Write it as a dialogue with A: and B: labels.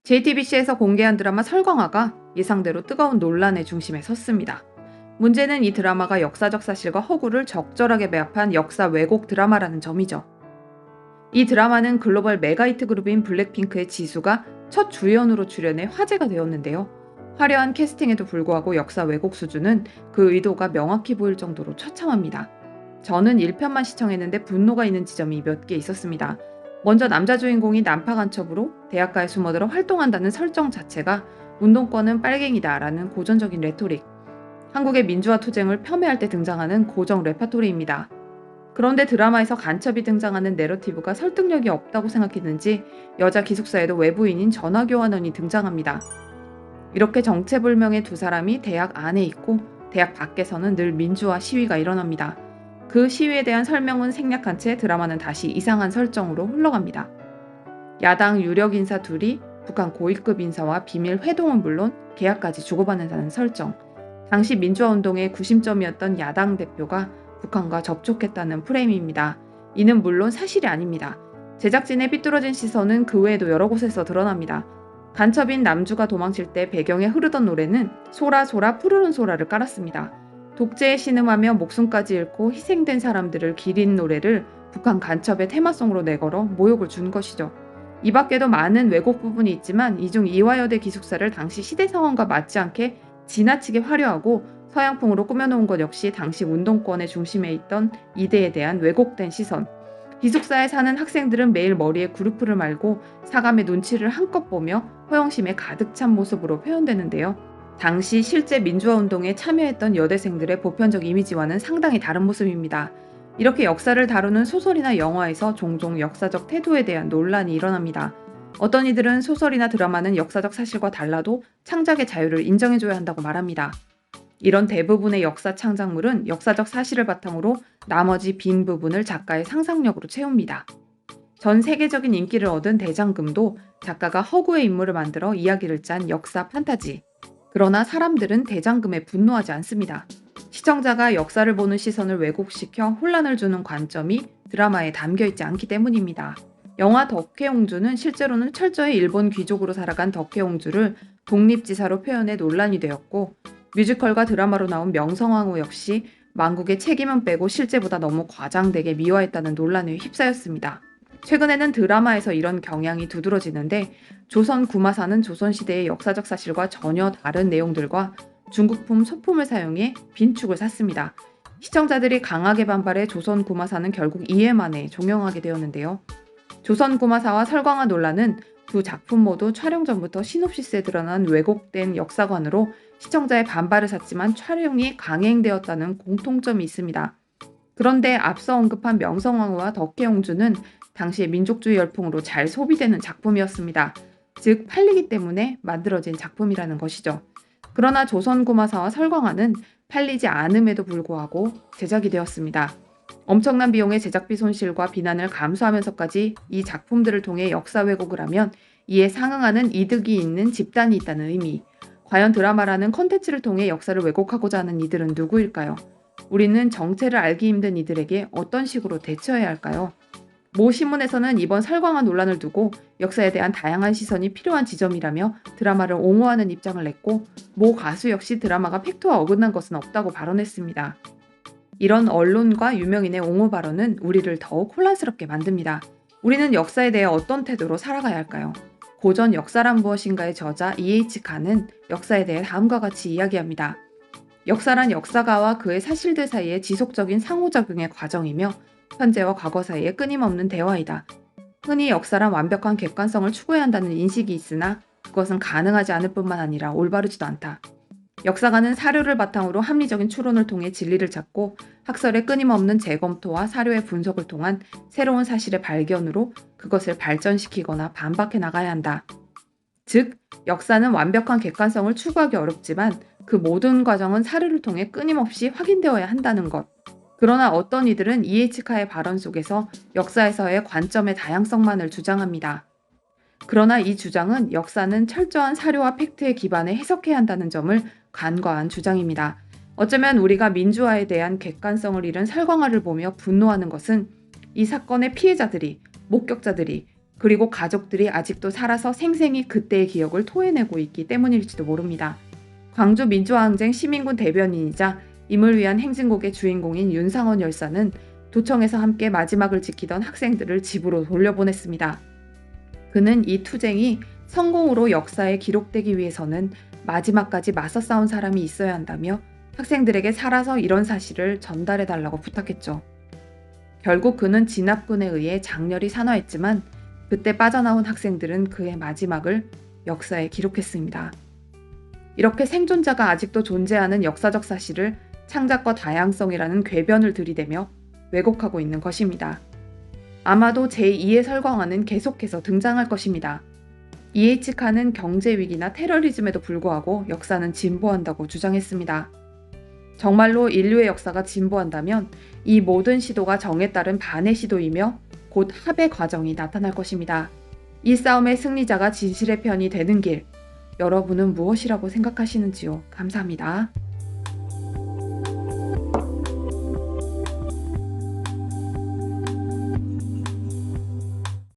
A: JTBC에서 공개한 드라마 설광화가 예상대로 뜨거운 논란의 중심에 섰습니다. 문제는 이 드라마가 역사적 사실과 허구를 적절하게 매합한 역사 왜곡 드라마라는 점이죠. 이 드라마는 글로벌 메가히트 그룹인 블랙핑크의 지수가 첫 주연으로 출연해 화제가 되었는데요. 화려한 캐스팅에도 불구하고 역사 왜곡 수준은 그 의도가 명확히 보일 정도로 처참합니다. 저는 1편만 시청했는데 분노가 있는 지점이 몇 개 있었습니다. 먼저 남자 주인공이 난파 간첩으로 대학가에 숨어들어 활동한다는 설정 자체가 운동권은 빨갱이다라는 고전적인 레토릭, 한국의 민주화 투쟁을 폄훼할 때 등장하는 고정 레파토리입니다. 그런데 드라마에서 간첩이 등장하는 내러티브가 설득력이 없다고 생각했는지 여자 기숙사에도 외부인인 전화교환원이 등장합니다. 이렇게 정체불명의 두 사람이 대학 안에 있고 대학 밖에서는 늘 민주화 시위가 일어납니다. 그 시위에 대한 설명은 생략한 채 드라마는 다시 이상한 설정으로 흘러갑니다. 야당 유력 인사 둘이 북한 고위급 인사와 비밀 회동은 물론 계약까지 주고받는다는 설정. 당시 민주화운동의 구심점이었던 야당 대표가 북한과 접촉했다는 프레임입니다. 이는 물론 사실이 아닙니다. 제작진의 삐뚤어진 시선은 그 외에도 여러 곳에서 드러납니다. 간첩인 남주가 도망칠 때 배경에 흐르던 노래는 소라 소라 푸르른 소라를 깔았습니다. 독재에 신음하며 목숨까지 잃고 희생된 사람들을 기린 노래를 북한 간첩의 테마송으로 내걸어 모욕을 준 것이죠. 이 밖에도 많은 왜곡 부분이 있지만 이 중 이화여대 기숙사를 당시 시대 상황과 맞지 않게 지나치게 화려하고 서양풍으로 꾸며놓은 것 역시 당시 운동권의 중심에 있던 이대에 대한 왜곡된 시선. 기숙사에 사는 학생들은 매일 머리에 구르프를 말고 사감의 눈치를 한껏 보며 허영심에 가득 찬 모습으로 표현되는데요. 당시 실제 민주화운동에 참여했던 여대생들의 보편적 이미지와는 상당히 다른 모습입니다. 이렇게 역사를 다루는 소설이나 영화에서 종종 역사적 태도에 대한 논란이 일어납니다. 어떤 이들은 소설이나 드라마는 역사적 사실과 달라도 창작의 자유를 인정해줘야 한다고 말합니다. 이런 대부분의 역사 창작물은 역사적 사실을 바탕으로 나머지 빈 부분을 작가의 상상력으로 채웁니다. 전 세계적인 인기를 얻은 대장금도 작가가 허구의 인물을 만들어 이야기를 짠 역사 판타지. 그러나 사람들은 대장금에 분노하지 않습니다. 시청자가 역사를 보는 시선을 왜곡시켜 혼란을 주는 관점이 드라마에 담겨있지 않기 때문입니다. 영화 덕혜옹주는 실제로는 철저히 일본 귀족으로 살아간 덕혜옹주를 독립지사로 표현해 논란이 되었고, 뮤지컬과 드라마로 나온 명성황후 역시 망국의 책임은 빼고 실제보다 너무 과장되게 미화했다는 논란에 휩싸였습니다. 최근에는 드라마에서 이런 경향이 두드러지는데, 조선 구마사는 조선시대의 역사적 사실과 전혀 다른 내용들과 중국품 소품을 사용해 빈축을 샀습니다. 시청자들이 강하게 반발해 조선 구마사는 결국 2회 만에 종영하게 되었는데요. 조선 구마사와 설광화 논란은 두 작품 모두 촬영 전부터 시놉시스에 드러난 왜곡된 역사관으로 시청자의 반발을 샀지만 촬영이 강행되었다는 공통점이 있습니다. 그런데 앞서 언급한 명성황후와 덕혜옹주는 당시의 민족주의 열풍으로 잘 소비되는 작품이었습니다. 즉 팔리기 때문에 만들어진 작품이라는 것이죠. 그러나 조선구마사와 설광화는 팔리지 않음에도 불구하고 제작이 되었습니다. 엄청난 비용의 제작비 손실과 비난을 감수하면서까지 이 작품들을 통해 역사 왜곡을 하면 이에 상응하는 이득이 있는 집단이 있다는 의미. 과연 드라마라는 컨텐츠를 통해 역사를 왜곡하고자 하는 이들은 누구일까요? 우리는 정체를 알기 힘든 이들에게 어떤 식으로 대처해야 할까요? 모 신문에서는 이번 설광화 논란을 두고 역사에 대한 다양한 시선이 필요한 지점이라며 드라마를 옹호하는 입장을 냈고, 모 가수 역시 드라마가 팩트와 어긋난 것은 없다고 발언했습니다. 이런 언론과 유명인의 옹호 발언은 우리를 더욱 혼란스럽게 만듭니다. 우리는 역사에 대해 어떤 태도로 살아가야 할까요? 고전 역사란 무엇인가의 저자 E.H. 칸은 역사에 대해 다음과 같이 이야기합니다. 역사란 역사가와 그의 사실들 사이의 지속적인 상호작용의 과정이며 현재와 과거 사이의 끊임없는 대화이다. 흔히 역사란 완벽한 객관성을 추구해야 한다는 인식이 있으나 그것은 가능하지 않을 뿐만 아니라 올바르지도 않다. 역사가는 사료를 바탕으로 합리적인 추론을 통해 진리를 찾고 학설의 끊임없는 재검토와 사료의 분석을 통한 새로운 사실의 발견으로 그것을 발전시키거나 반박해 나가야 한다. 즉, 역사는 완벽한 객관성을 추구하기 어렵지만 그 모든 과정은 사료를 통해 끊임없이 확인되어야 한다는 것. 그러나 어떤 이들은 이에치카의 발언 속에서 역사에서의 관점의 다양성만을 주장합니다. 그러나 이 주장은 역사는 철저한 사료와 팩트에 기반해 해석해야 한다는 점을 간과한 주장입니다. 어쩌면 우리가 민주화에 대한 객관성을 잃은 설광화를 보며 분노하는 것은 이 사건의 피해자들이, 목격자들이 그리고 가족들이 아직도 살아서 생생히 그때의 기억을 토해내고 있기 때문일지도 모릅니다. 광주 민주화항쟁 시민군 대변인이자 임을 위한 행진곡의 주인공인 윤상원 열사는 도청에서 함께 마지막을 지키던 학생들을 집으로 돌려보냈습니다. 그는 이 투쟁이 성공으로 역사에 기록되기 위해서는 마지막까지 맞서 싸운 사람이 있어야 한다며 학생들에게 살아서 이런 사실을 전달해달라고 부탁했죠. 결국 그는 진압군에 의해 장렬히 산화했지만 그때 빠져나온 학생들은 그의 마지막을 역사에 기록했습니다. 이렇게 생존자가 아직도 존재하는 역사적 사실을 창작과 다양성이라는 궤변을 들이대며 왜곡하고 있는 것입니다. 아마도 제2의 설광화는 계속해서 등장할 것입니다. EH 칸은 경제 위기나 테러리즘에도 불구하고 역사는 진보한다고 주장했습니다. 정말로 인류의 역사가 진보한다면 이 모든 시도가 정에 따른 반의 시도이며 곧 합의 과정이 나타날 것입니다. 이 싸움의 승리자가 진실의 편이 되는 길, 여러분은 무엇이라고 생각하시는지요? 감사합니다.